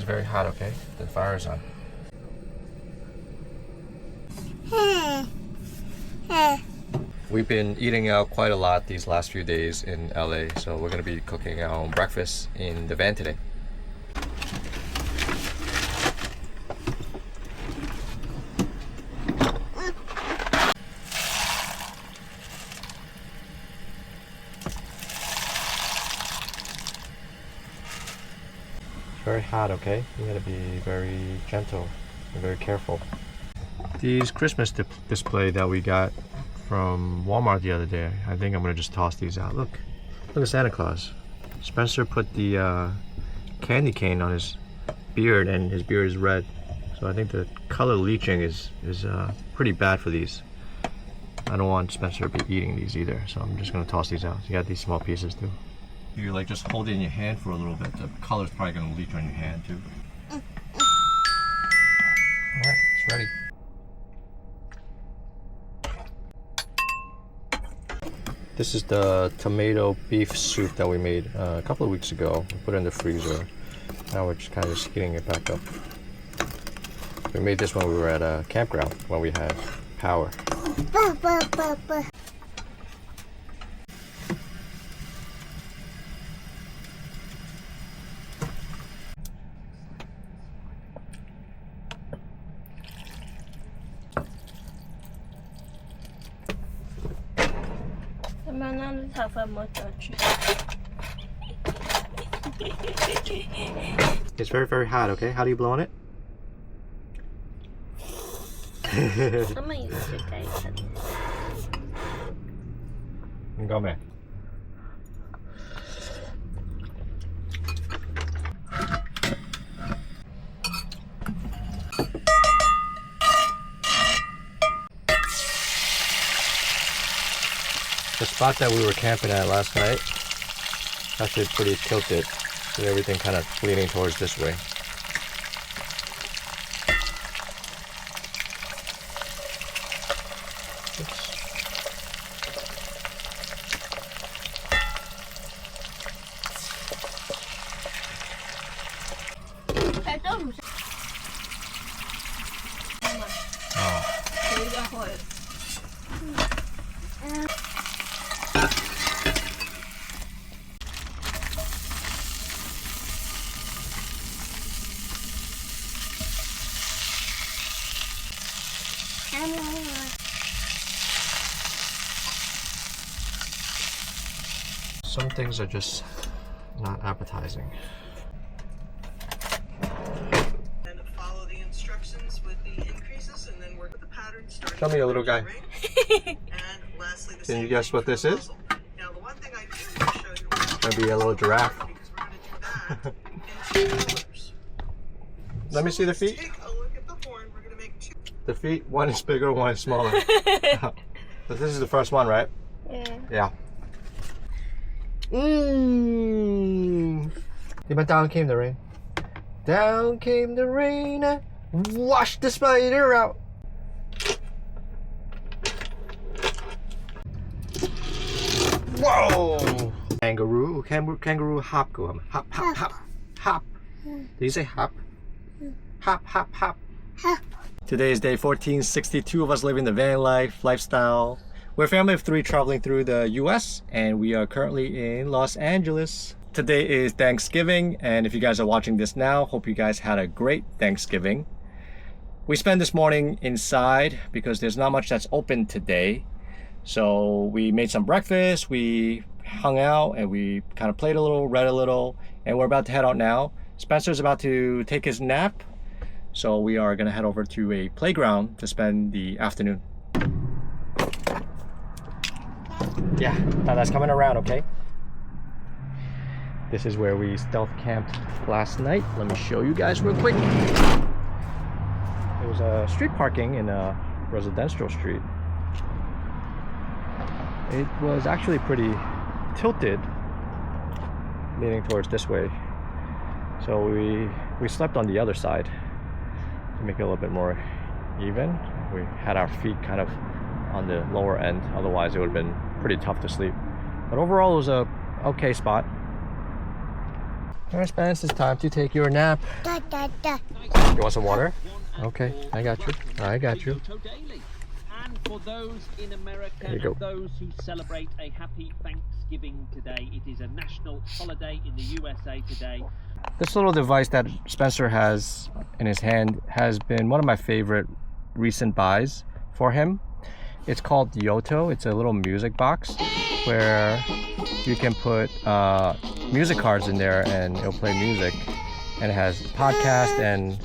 very hot, okay? The fire is on. We've been eating out quite a lot these last few days in LA, so we're gonna be cooking our own breakfast in the van today. Very hot, okay? You gotta be very gentle and very careful. These Christmas display that we got from Walmart the other day, I think I'm gonna just toss these out. Look at Santa Claus. Spencer put the candy cane on his beard, and his beard is red. So I think the color leaching is pretty bad for these. I don't want Spencer to be eating these either, so I'm just gonna toss these out. You got these small pieces too. You like just hold it in your hand for a little bit. The color's probably gonna leach on your hand too. Alright, it's ready. This is the tomato beef soup that we made a couple of weeks ago. We put it in the freezer. Now we're just kind of heating it back up. We made this when we were at a campground, when we had power. It's very, very hot, okay? How do you blow on it? I'm gonna use it, guys. Go, man. The spot that we were camping at last night, actually pretty tilted, so everything kind of leaning towards this way. Some things are just not appetizing. And follow the instructions with the increases and then work with the pattern. Tell me, a little guy. And lastly, the Can you guess what this is? Now, the one thing I do want to show you is It's gonna be a little giraffe. because we're going to do that in 2 colors. Let me see the feet. Take a look at the horn. We're going to make 2. The feet, one is bigger, one is smaller. But this is the first one, right? Yeah. But down came the rain. Down came the rain and washed the spider out. Whoa! Kangaroo hop go. Hop, hop, hop, hop. Did you say hop? Hop, hop, hop. Today is day 14, 62 of us living the van lifestyle. We're a family of 3 traveling through the US, and we are currently in Los Angeles. Today is Thanksgiving, and if you guys are watching this now, hope you guys had a great Thanksgiving. We spent this morning inside because there's not much that's open today. So we made some breakfast, we hung out, and we kind of played a little, read a little, and we're about to head out now. Spencer's about to take his nap, so we are gonna head over to a playground to spend the afternoon. Yeah, now that's coming around, okay? This is where we stealth camped last night. Let me show you guys real quick. It was a street parking in a residential street. It was actually pretty tilted, leaning towards this way. So we slept on the other side to make it a little bit more even. We had our feet kind of on the lower end, otherwise it would have been pretty tough to sleep. But overall it was a okay spot. Alright, Spence, it's time to take your nap. Da, da, da. You want some water? Okay, I got you. I got you. Yoto daily. And for those in America There you go. and those who celebrate a happy Thanksgiving today, it is a national holiday in the USA today. This little device that Spencer has in his hand has been one of my favorite recent buys for him. It's called Yoto. It's a little music box where you can put music cards in there and it'll play music. And it has podcast and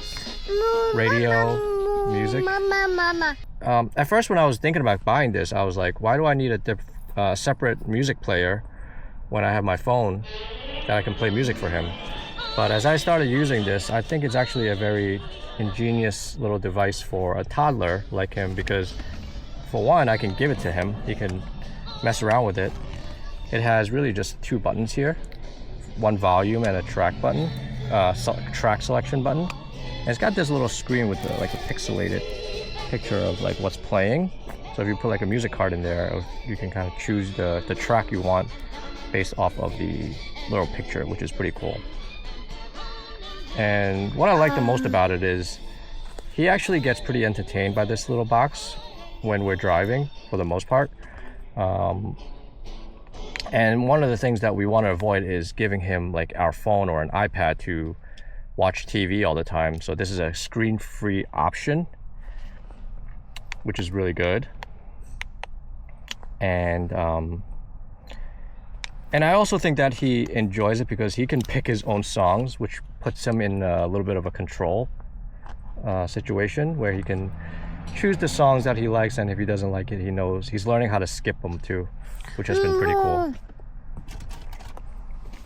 radio music. Mama. At first, when I was thinking about buying this, I was like, why do I need a separate music player when I have my phone that I can play music for him? But as I started using this, I think it's actually a very ingenious little device for a toddler like him, because for one, I can give it to him. He can mess around with it. It has really just two buttons here, one volume and a track button, track selection button. And it's got this little screen with like a pixelated picture of like what's playing. So if you put like a music card in there, you can kind of choose the track you want based off of the little picture, which is pretty cool. And what I like the most about it is he actually gets pretty entertained by this little box when we're driving, for the most part. And one of the things that we want to avoid is giving him like our phone or an iPad to watch TV all the time. So this is a screen-free option, which is really good. And I also think that he enjoys it because he can pick his own songs, which puts him in a little bit of a control situation where he can choose the songs that he likes, and if he doesn't like it, he knows. He's learning how to skip them too, which has been pretty cool.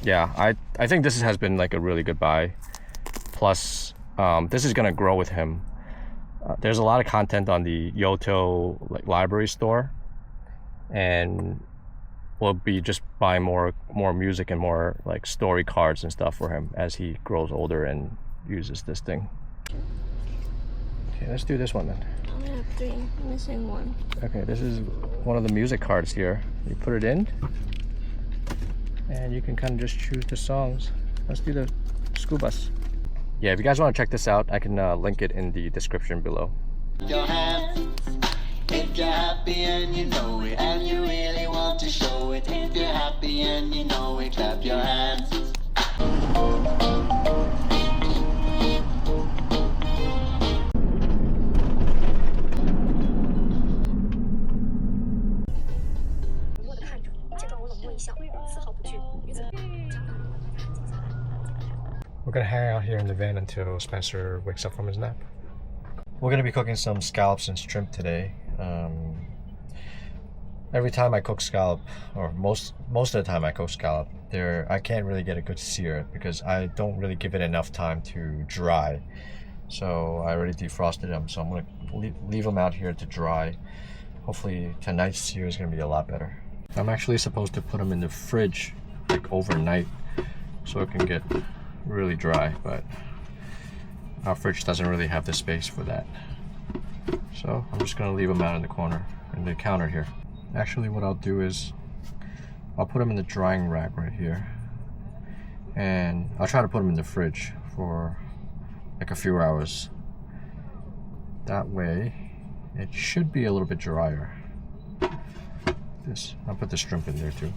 Yeah, I think this has been like a really good buy. Plus, this is gonna grow with him. There's a lot of content on the Yoto library store, and we'll be just buying more music and more like story cards and stuff for him as he grows older and uses this thing. Okay, let's do this one then. I have 3, missing 1. Okay, this is one of the music cards here. You put it in, and you can kind of just choose the songs. Let's do the school bus. Yeah, if you guys want to check this out, I can link it in the description below. Your hands, if you're happy and you know it, and you really want to show it. If you're happy and you know it, clap your hands. We're gonna hang out here in the van until Spencer wakes up from his nap. We're gonna be cooking some scallops and shrimp today. Every time I cook scallop, or most of the time I cook scallop, I can't really get a good sear because I don't really give it enough time to dry. So I already defrosted them, so I'm gonna leave them out here to dry. Hopefully tonight's sear is gonna be a lot better. I'm actually supposed to put them in the fridge like overnight so it can get really dry, but our fridge doesn't really have the space for that. So I'm just gonna leave them out in the corner, in the counter here. Actually, what I'll do is I'll put them in the drying rack right here, and I'll try to put them in the fridge for like a few hours. That way it should be a little bit drier. I'll put the shrimp in there too.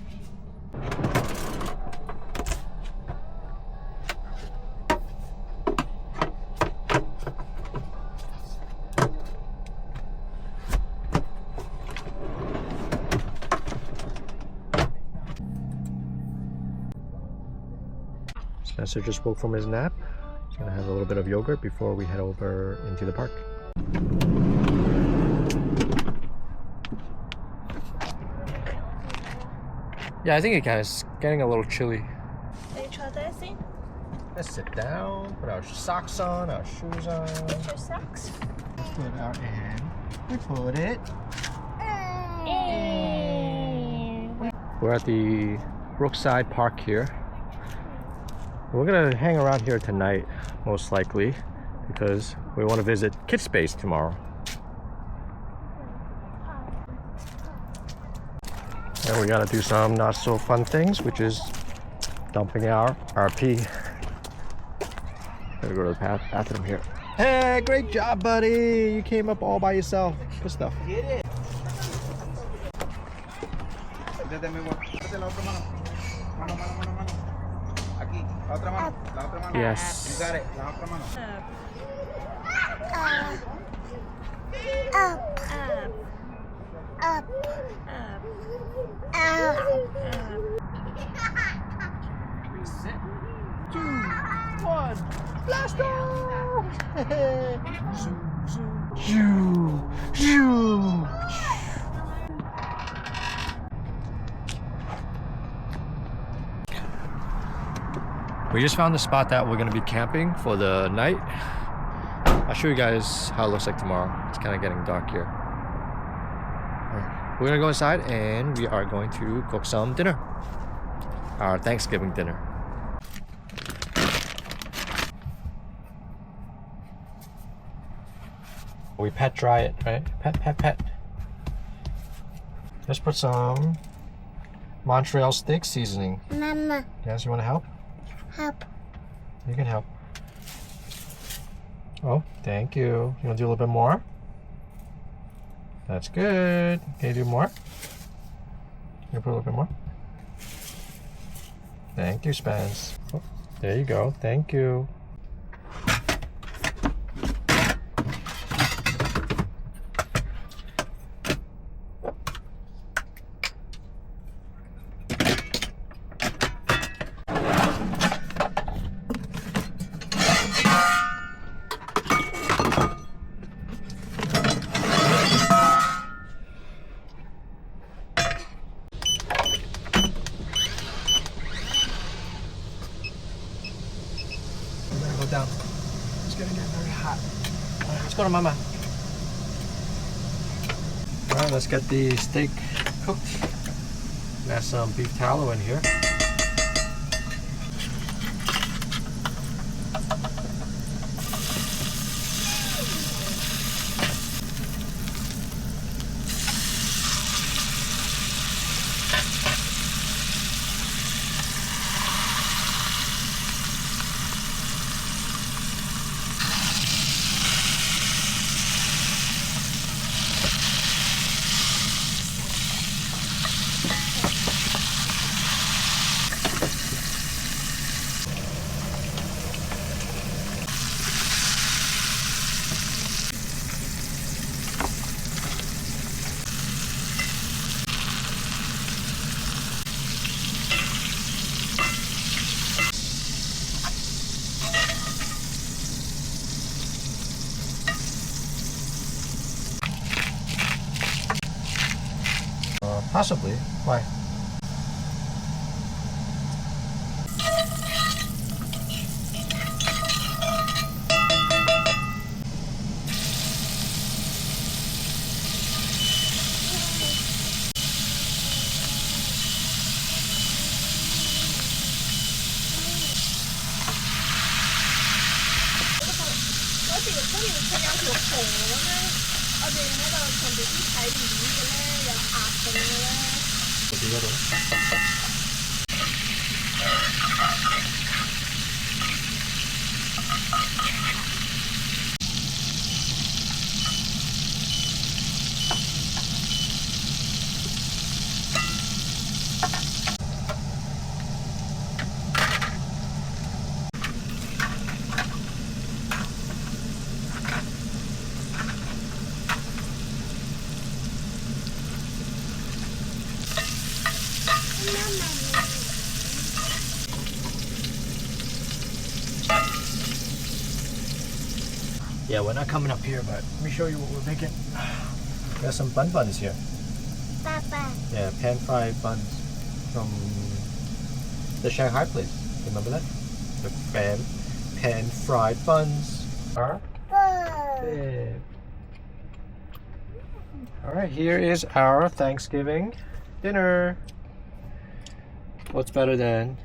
Spencer just woke from his nap. He's gonna have a little bit of yogurt before we head over into the park. Yeah, I think it's getting a little chilly. Are you try dancing? Let's sit down, put our socks on, our shoes on. What's your socks? Put our in. We put it. We're at the Brookside Park here. We're gonna hang around here tonight, most likely, because we want to visit Kid Space tomorrow. And we gotta do some not so fun things, which is dumping our pee Gotta go to the bathroom here. Hey, great job, buddy! You came up all by yourself. Good stuff. Quítate mi amor. Quítate la otra mano. Mano, mano, mano, mano. Aquí, la otra mano. La otra mano. Yes. Y Sare, la otra mano. Reset. 2, 1, blast off! Zoom, zoom. Shoo, shoo. We just found the spot that we're gonna be camping for the night. I'll show you guys how it looks like tomorrow. It's kind of getting dark here. Alright, we're gonna go inside and we are going to cook some dinner. Our Thanksgiving dinner. We pet dry it, right? Pet. Let's put some Montreal steak seasoning. Mama, Yes, you want to help? help. You can help. Oh, thank you. You want to do a little bit more? That's good. Can you do more? Can you put a little bit more? Thank you, Spence. Oh, there you go. Thank you. Down. It's gonna get very hot. Alright, let's go to Mama. Alright, let's get the steak cooked. Got some beef tallow in here. Possibly. Why? Yeah, we're not coming up here, but let me show you what we're making. Got some buns here. Papa. Yeah, pan-fried buns from the Shanghai place. Remember that? The pan-fried buns. Yeah. Alright, here is our Thanksgiving dinner. What's better than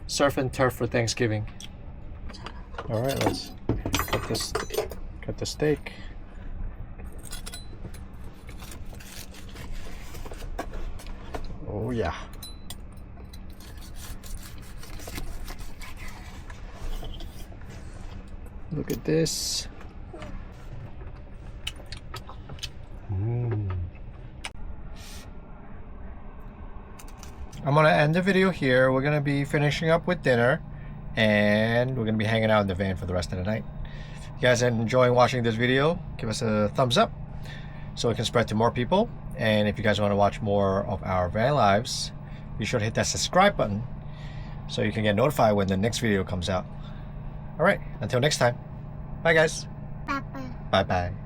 surf and turf for Thanksgiving? Alright, let's cut the steak. Oh yeah. Look at this. I'm gonna end the video here. We're gonna be finishing up with dinner, and we're gonna be hanging out in the van for the rest of the night. If you guys are enjoying watching this video, give us a thumbs up so it can spread to more people. And if you guys want to watch more of our van lives, be sure to hit that subscribe button so you can get notified when the next video comes out. All right, until next time. Bye guys. Papa. Bye bye.